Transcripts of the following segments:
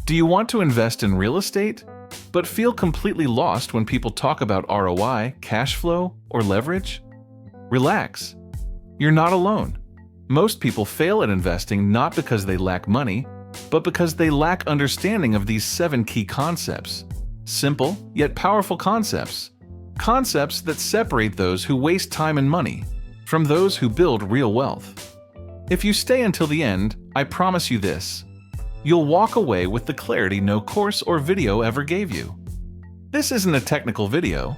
Do you want to invest in real estate, but feel completely lost when people talk about ROI, cash flow, or leverage? Relax. You're not alone. Most people fail at investing not because they lack money, but because they lack understanding of these 7 key concepts. Simple, yet powerful concepts. Concepts that separate those who waste time and money from those who build real wealth. If you stay until the end, I promise you this: you'll walk away with the clarity no course or video ever gave you. This isn't a technical video.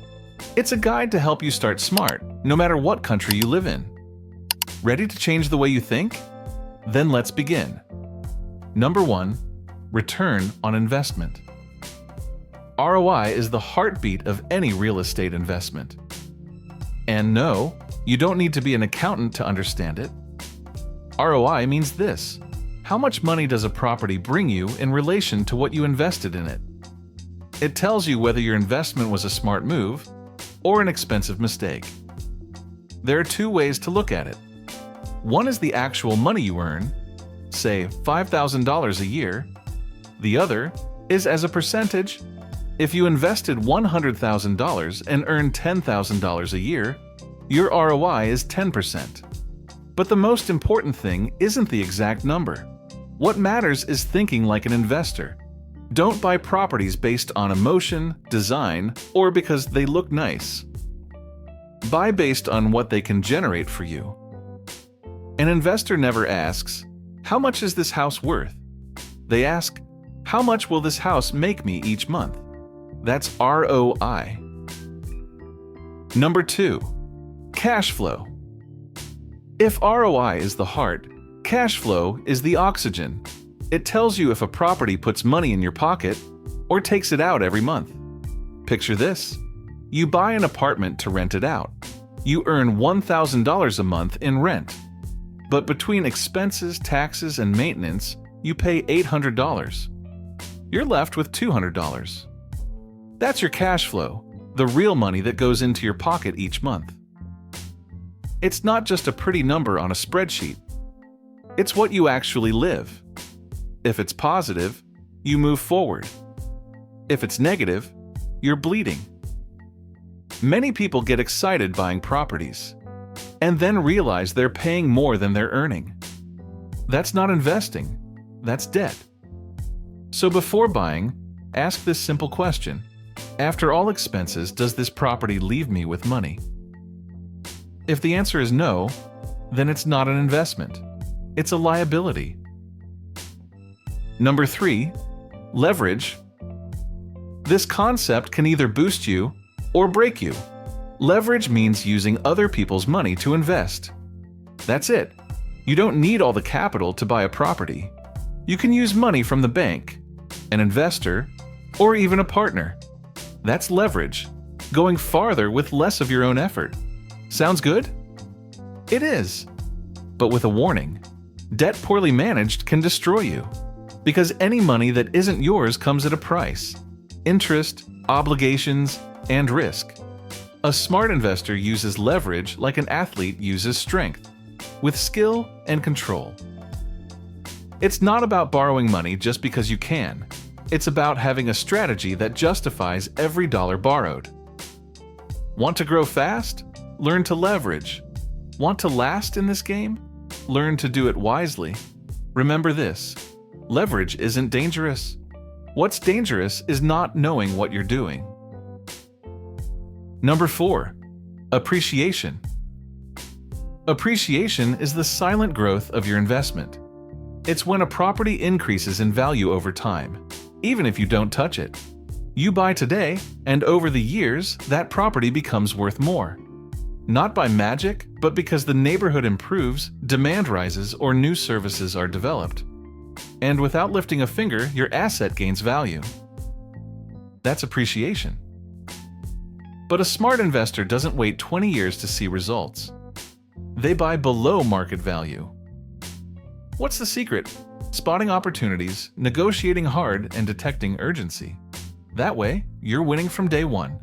It's a guide to help you start smart, no matter what country you live in. Ready to change the way you think? Then let's begin. Number 1. Return on investment. ROI is the heartbeat of any real estate investment. And no, you don't need to be an accountant to understand it. ROI means this: how much money does a property bring you in relation to what you invested in it? It tells you whether your investment was a smart move or an expensive mistake. There are 2 ways to look at it. One is the actual money you earn, say $5,000 a year. The other is as a percentage. If you invested $100,000 and earned $10,000 a year, your ROI is 10%. But the most important thing isn't the exact number. What matters is thinking like an investor. Don't buy properties based on emotion, design, or because they look nice. Buy based on what they can generate for you. An investor never asks, "How much is this house worth?" They ask, "How much will this house make me each month?" That's ROI. Number 2. Cash flow. If ROI is the heart, cash flow is the oxygen. It tells you if a property puts money in your pocket or takes it out every month. Picture this: you buy an apartment to rent it out. You earn $1,000 a month in rent. But between expenses, taxes, and maintenance, you pay $800. You're left with $200. That's your cash flow, the real money that goes into your pocket each month. It's not just a pretty number on a spreadsheet. It's what you actually live. If it's positive, you move forward. If it's negative, you're bleeding. Many people get excited buying properties and then realize they're paying more than they're earning. That's not investing, that's debt. So before buying, ask this simple question: after all expenses, does this property leave me with money? If the answer is no, then it's not an investment. It's a liability. Number 3. Leverage. This concept can either boost you or break you. Leverage means using other people's money to invest. That's it. You don't need all the capital to buy a property. You can use money from the bank, an investor, or even a partner. That's leverage, going farther with less of your own effort. Sounds good? It is. But with a warning: debt poorly managed can destroy you. Because any money that isn't yours comes at a price: interest, obligations, and risk. A smart investor uses leverage like an athlete uses strength, with skill and control. It's not about borrowing money just because you can. It's about having a strategy that justifies every dollar borrowed. Want to grow fast? Learn to leverage. Want to last in this game? Learn to do it wisely. Remember this: leverage isn't dangerous. What's dangerous is not knowing what you're doing. Number 4. Appreciation. Appreciation is the silent growth of your investment. It's when a property increases in value over time, even if you don't touch it. You buy today, and over the years, that property becomes worth more. Not by magic, but because the neighborhood improves, demand rises, or new services are developed. And without lifting a finger, your asset gains value. That's appreciation. But a smart investor doesn't wait 20 years to see results. They buy below market value. What's the secret? Spotting opportunities, negotiating hard, and detecting urgency. That way, you're winning from day one.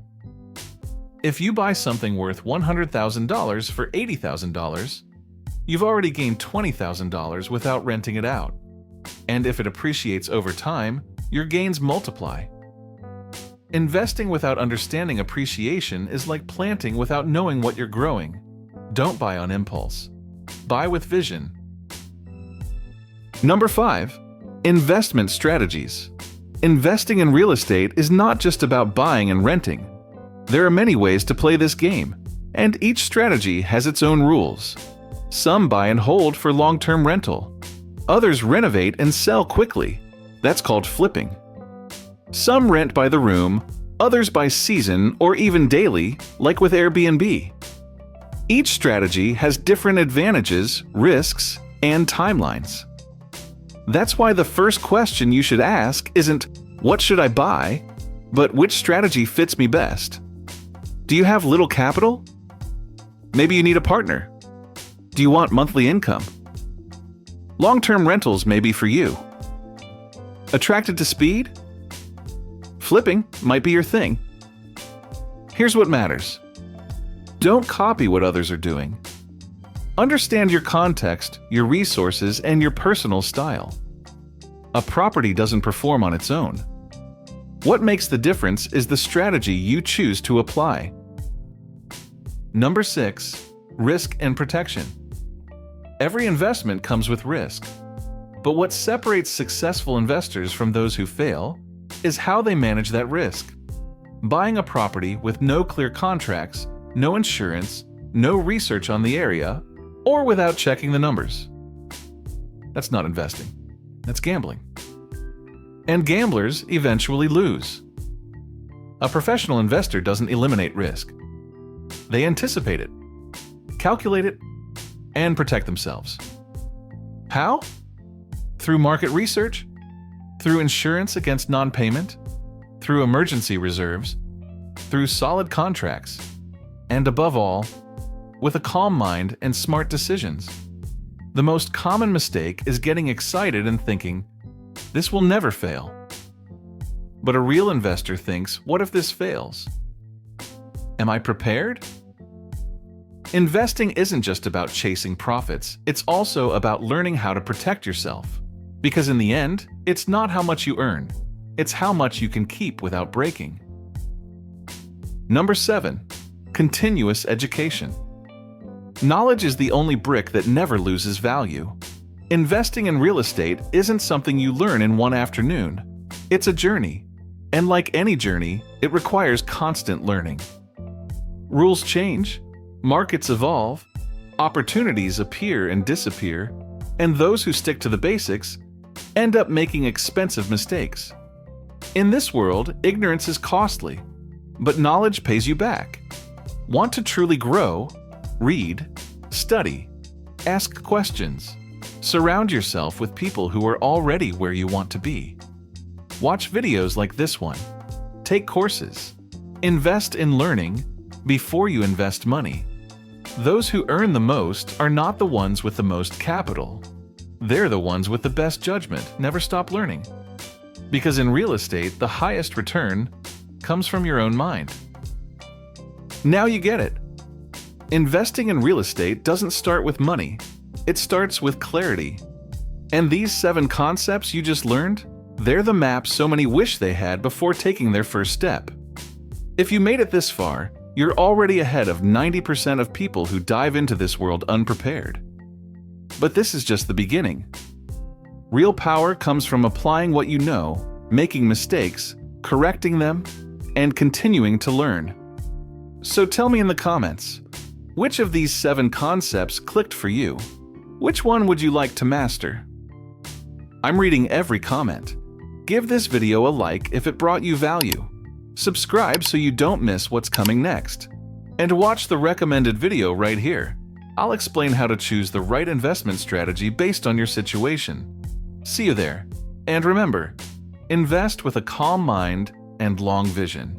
If you buy something worth $100,000 for $80,000, you've already gained $20,000 without renting it out. And if it appreciates over time, your gains multiply. Investing without understanding appreciation is like planting without knowing what you're growing. Don't buy on impulse. Buy with vision. Number 5. Investment strategies. Investing in real estate is not just about buying and renting. There are many ways to play this game, and each strategy has its own rules. Some buy and hold for long-term rental. Others renovate and sell quickly. That's called flipping. Some rent by the room, others by season or even daily, like with Airbnb. Each strategy has different advantages, risks, and timelines. That's why the first question you should ask isn't, "What should I buy?" but "Which strategy fits me best?" Do you have little capital? Maybe you need a partner. Do you want monthly income? Long-term rentals may be for you. Attracted to speed? Flipping might be your thing. Here's what matters. Don't copy what others are doing. Understand your context, your resources, and your personal style. A property doesn't perform on its own. What makes the difference is the strategy you choose to apply. Number 6. Risk and protection. Every investment comes with risk. But what separates successful investors from those who fail is how they manage that risk. Buying a property with no clear contracts, no insurance, no research on the area, or without checking the numbers. That's not investing. That's gambling. And gamblers eventually lose. A professional investor doesn't eliminate risk. They anticipate it, calculate it, and protect themselves. How? Through market research, through insurance against non-payment, through emergency reserves, through solid contracts, and above all, with a calm mind and smart decisions. The most common mistake is getting excited and thinking, "This will never fail." But a real investor thinks, "What if this fails? Am I prepared?" Investing isn't just about chasing profits, it's also about learning how to protect yourself. Because in the end, it's not how much you earn, it's how much you can keep without breaking. Number 7. Continuous education. Knowledge is the only brick that never loses value. Investing in real estate isn't something you learn in one afternoon. It's a journey. And like any journey, it requires constant learning. Rules change, markets evolve, opportunities appear and disappear, and those who stick to the basics end up making expensive mistakes. In this world, ignorance is costly, but knowledge pays you back. Want to truly grow? Read, study, ask questions. Surround yourself with people who are already where you want to be. Watch videos like this one. Take courses. Invest in learning before you invest money. Those who earn the most are not the ones with the most capital. They're the ones with the best judgment. Never stop learning. Because in real estate, the highest return comes from your own mind. Now you get it. Investing in real estate doesn't start with money. It starts with clarity. And these 7 concepts you just learned, they're the map so many wish they had before taking their first step. If you made it this far, you're already ahead of 90% of people who dive into this world unprepared. But this is just the beginning. Real power comes from applying what you know, making mistakes, correcting them, and continuing to learn. So tell me in the comments, which of these 7 concepts clicked for you? Which one would you like to master? I'm reading every comment. Give this video a like if it brought you value. Subscribe so you don't miss what's coming next. And watch the recommended video right here. I'll explain how to choose the right investment strategy based on your situation. See you there. And remember, invest with a calm mind and long vision.